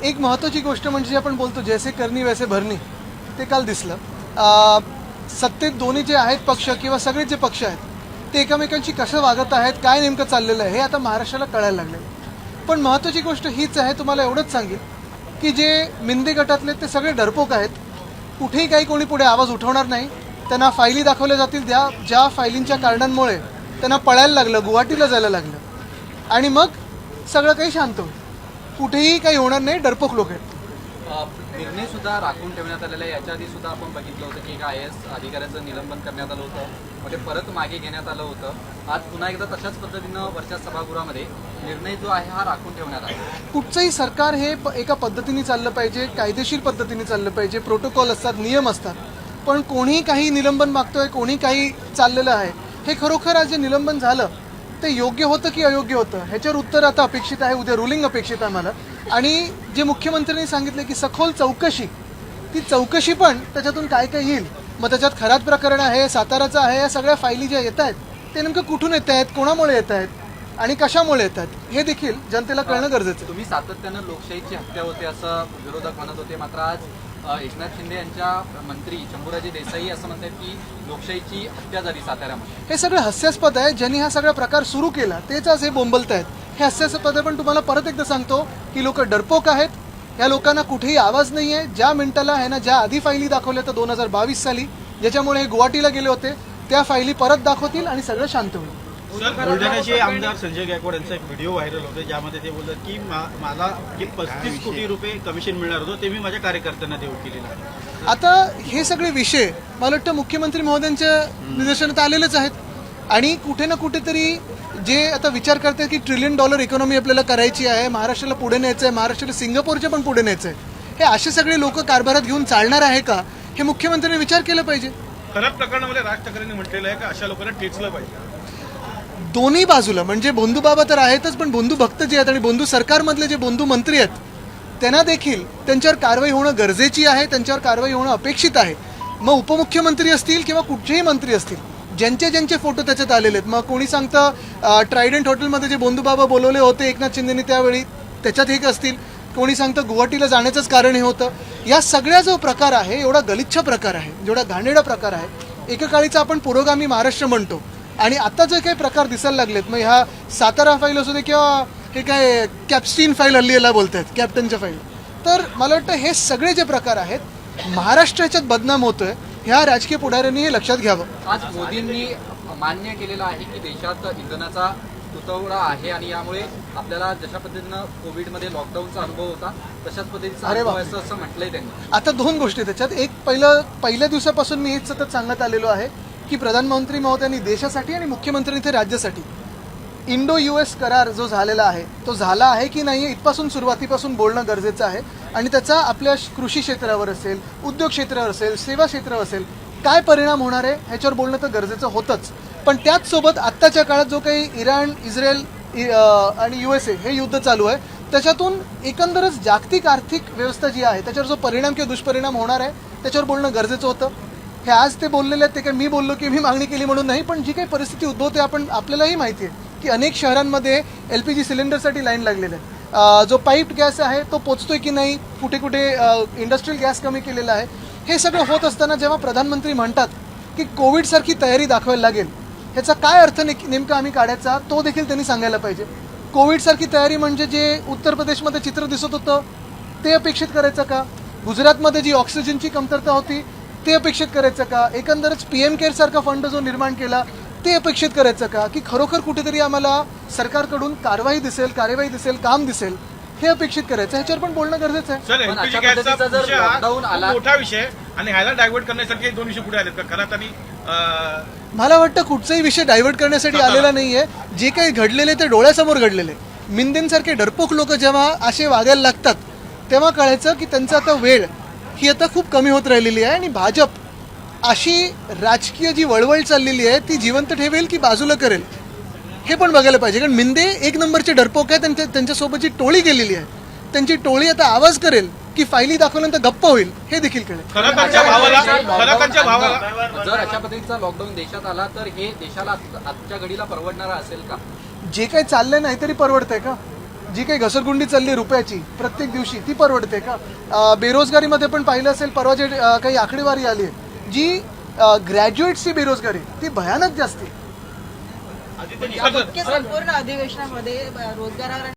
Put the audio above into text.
एक महत्त्वाची गोष्ट म्हणजे आपण बोलतो जैसे करनी वैसे भरणी, ते काल दिसलं. सत्तेत दोन्ही जे आहेत पक्ष किंवा सगळे जे पक्ष आहेत ते एकमेकांशी कसं वागत आहेत, काय नेमकं चाललेलं आहे हे आता महाराष्ट्राला कळायला लागले. पण महत्त्वाची गोष्ट हीच आहे, तुम्हाला एवढंच सांगेल की जे मिंदे गटातले ते सगळे डरपोक आहेत. कुठेही काही कोणी पुढे आवाज उठवणार नाही. त्यांना फायली दाखवल्या जातील, ज्या फायलींच्या कारणांमुळे त्यांना पळायला लागलं, गुवाहाटीला जायला लागलं आणि मग सगळं काही शांत होईल. कुठेही काही होणार नाही. डरपोक लोक आहेत. निर्णय सुद्धा राखून ठेवण्यात आलेला आहे. याच्या आधी सुद्धा आपण बघितलं होतं की एका IAS अधिकाऱ्याचं निलंबन करण्यात आलं होतं, मग ते परत मागे घेण्यात आलं होतं. आज पुन्हा एकदा तशाच पद्धतीनं वरच्या सभागृहामध्ये निर्णय जो आहे हा राखून ठेवण्यात आला. कुठचंही सरकार हे एका पद्धतीने चाललं पाहिजे, कायदेशीर पद्धतीने चाललं पाहिजे. प्रोटोकॉल असतात, नियम असतात. पण कोणी काही निलंबन मागतोय, कोणी काही चाललेलं आहे, हे खरोखर आज जे निलंबन झालं ते योग्य होतं की अयोग्य होतं ह्याच्यावर उत्तर आता अपेक्षित आहे. उद्या रुलिंग अपेक्षित आहे मला. आणि जे मुख्यमंत्र्यांनी सांगितले की सखोल चौकशी, ती चौकशी पण त्याच्यातून काय काय येईल, मग त्याच्यात खरात प्रकरण आहे, साताराचं आहे, या सगळ्या फायली ज्या येत आहेत ते नेमकं कुठून येत आहेत, कोणामुळे येत आहेत आणि कशामुळे येत आहेत हे देखील जनतेला कळणं गरजेचं आहे. तुम्ही सातत्यानं लोकशाहीची हत्या होते असं विरोधक म्हणत होते, मात्र आज एकनाथ शिंदे यांच्या मंत्री शंभूराजे देसाई असं म्हणतात की लोकशाहीची हत्या झाली साताऱ्यामध्ये. हे सगळं हास्यास्पद आहे. ज्यांनी हा सगळा प्रकार सुरू केला तेच आज हे बोंबलत आहेत. हे हास्यास्पद आहे. पण तुम्हाला परत एकदा सांगतो की लोक डरपोक आहेत. या लोकांना कुठेही आवाज नाही आहे. ज्या मिनिटाला आहे ना, ज्या आधी फायली दाखवल्या तर 2022 साली ज्याच्यामुळे हे गुवाहाटीला गेले होते, त्या फायली परत दाखवतील आणि सगळं शांत होईल. बुलढाण्याचे आमदार संजय गायकवाड यांचा एक व्हिडिओ व्हायरल होतो, ज्यामध्ये ते बोलतात की मला जे 35 कोटी रुपये कमिशन मिळणार होतं ते मी माझ्या कार्यकर्त्यांना देऊ केलेलं आहे. आता हे सगळे विषय मला वाटतं मुख्यमंत्री महोदयांच्या निदर्शनात आलेलेच आहेत. आणि कुठे ना कुठेतरी जे आता विचार करतात की $1 ट्रिलियन इकॉनॉमी आपल्याला करायची आहे, महाराष्ट्राला पुढे न्यायचं आहे, महाराष्ट्राला सिंगापूरच्या पण पुढे न्यायचं आहे, हे असे सगळे लोक कारभारात घेऊन चालणार आहे का, हे मुख्यमंत्र्यांनी विचार केला पाहिजे. खराब प्रकरणामध्ये राज ठाकरेंनी म्हटलेलं आहे की अशा लोकांना टेचलं पाहिजे. दोन्ही बाजूला म्हणजे बंधू बाबा तर आहेतच, पण बंधू भक्त जे आहेत आणि बंधू सरकारमधले जे बंधू मंत्री आहेत त्यांना देखील त्यांच्यावर कारवाई होणं गरजेची आहे, त्यांच्यावर कारवाई होणं अपेक्षित आहे. मग उपमुख्यमंत्री असतील किंवा कुठचेही मंत्री असतील, ज्यांचे फोटो त्याच्यात आलेले आहेत. मग कोणी सांगतं ट्रायडंट हॉटेलमध्ये जे बंधू बाबा बोलवले होते एकनाथ शिंदेनी त्यावेळी त्याच्यात एक असतील, कोणी सांगतं गुवाहाटीला जाण्याचंच कारण हे होतं. या सगळ्या जो प्रकार आहे, एवढा गलिच्छ प्रकार आहे, जेवढा घाणेरडा प्रकार आहे, एकेकाळीचा आपण पुरोगामी महाराष्ट्र म्हणतो आणि आता जे काही प्रकार दिसायला लागलेत, मग ह्या सातारा फाईल असू दे किंवा हे काय कॅप्स्टीन फाईल हल्ली याला बोलतात, कॅप्टनच्या फाईल, तर मला वाटतं हे सगळे जे प्रकार आहेत महाराष्ट्र ह्याच्यात बदनाम होतोय. ह्या राजकीय पुढाऱ्यांनी हे लक्षात घ्यावं. आज मोदींनी मान्य केलेलं आहे की देशात इंधनाचा तुटवडा आहे आणि यामुळे आपल्याला जशा पद्धतीनं कोविडमध्ये लॉकडाऊनचा अनुभव होता तशाच पद्धतीचा अनुभव आहे असं म्हटलंय त्यांनी. आता दोन गोष्टी त्याच्यात. एक, पहिल्या दिवसापासून मी हेच सतत सांगत आलेलो आहे की प्रधानमंत्री महोदयांनी देशासाठी आणि मुख्यमंत्र्यांनी इथे राज्यासाठी इंडो-US करार जो झालेला आहे तो झाला आहे की नाही इथपासून सुरुवातीपासून बोलणं गरजेचं आहे. आणि त्याचा आपल्या कृषी क्षेत्रावर असेल, उद्योग क्षेत्रावर असेल, सेवा क्षेत्रावर असेल काय परिणाम होणार आहे ह्याच्यावर बोलणं तर गरजेचं होतंच. पण त्याच सोबत आत्ताच्या काळात जो काही इराण, इस्रायल आणि USA हे युद्ध चालू आहे त्याच्यातून एकंदरच जागतिक आर्थिक व्यवस्था जी आहे त्याच्यावर जो परिणाम किंवा दुष्परिणाम होणार आहे त्याच्यावर बोलणं गरजेचं होतं. हे आज ते बोललेले आहेत, ते काय मी बोललो की मी मागणी केली म्हणून नाही, पण जी काही परिस्थिती उद्भवते आपल्यालाही माहिती आहे की अनेक शहरांमध्ये LPG सिलेंडरसाठी लाईन लागलेलं आहे. जो पाईप गॅस आहे तो पोचतोय की नाही, कुठे कुठे इंडस्ट्रियल गॅस कमी केलेला आहे. हे सगळं होत असताना जेव्हा प्रधानमंत्री म्हणतात की कोविडसारखी तयारी दाखवायला लागेल, ह्याचा काय अर्थ नेमका आम्ही काढायचा तो देखील त्यांनी सांगायला पाहिजे. कोविडसारखी तयारी म्हणजे जे उत्तर प्रदेशमध्ये चित्र दिसत होतं ते अपेक्षित करायचं का, गुजरातमध्ये जी ऑक्सिजनची कमतरता होती ते अपेक्षित करायचं का, एकंदरच PM केअर सारखा फंड जो निर्माण केला ते अपेक्षित करायचं का, की खरोखर कुठेतरी आम्हाला सरकारकडून कारवाई दिसेल, काम दिसेल, हे अपेक्षित करायचं. ह्याच्यावर पण बोलणं गरजेचं आहे. सर, LPG गॅसचा विषय हा मोठा विषय आणि ह्याला डायव्हर्ट करण्यासाठी 2 विषय पुढे आलेत का खरात आणि मला वाटतं कुठचाही विषय डायव्हर्ट करण्यासाठी आलेला नाहीये. जे काही घडलेले ते डोळ्यासमोर घडलेले. मिंदेंसारखे डरपोक लोक जेव्हा असे वागायला लागतात तेव्हा कळायचं की त्यांचा आता वेळ ही आता खूप कमी होत राहिलेली आहे आणि भाजप अशी राजकीय जी वळवळ चाललेली आहे ती जिवंत ठेवेल की बाजूला करेल हे पण बघायला पाहिजे. कारण मिंदे एक नंबरचे डरपोक आहेत. त्यांच्यासोबत जी टोळी गेलेली आहे त्यांची टोळी आता आवाज करेल की फायली दाखवल्यानंतर गप्प होईल हे देखील कळेल. जर अशा पद्धतीचा लॉकडाऊन देशात आला तर हे देशाला आजच्या घडीला परवडणारा असेल का? जे काही चाललंय नाही तरी परवडतंय का? जी काही घसरगुंडी चालली रुपयाची प्रत्येक दिवशी ती परवडते का? बेरोजगारीमध्ये पण पाहिलं असेल, परवा जे काही आकडेवारी आली आहे, जी ग्रॅज्युएट्सची बेरोजगारी ती भयानक जास्ती. आदित्य संपूर्ण अधिवेशनामध्ये रोजगारावर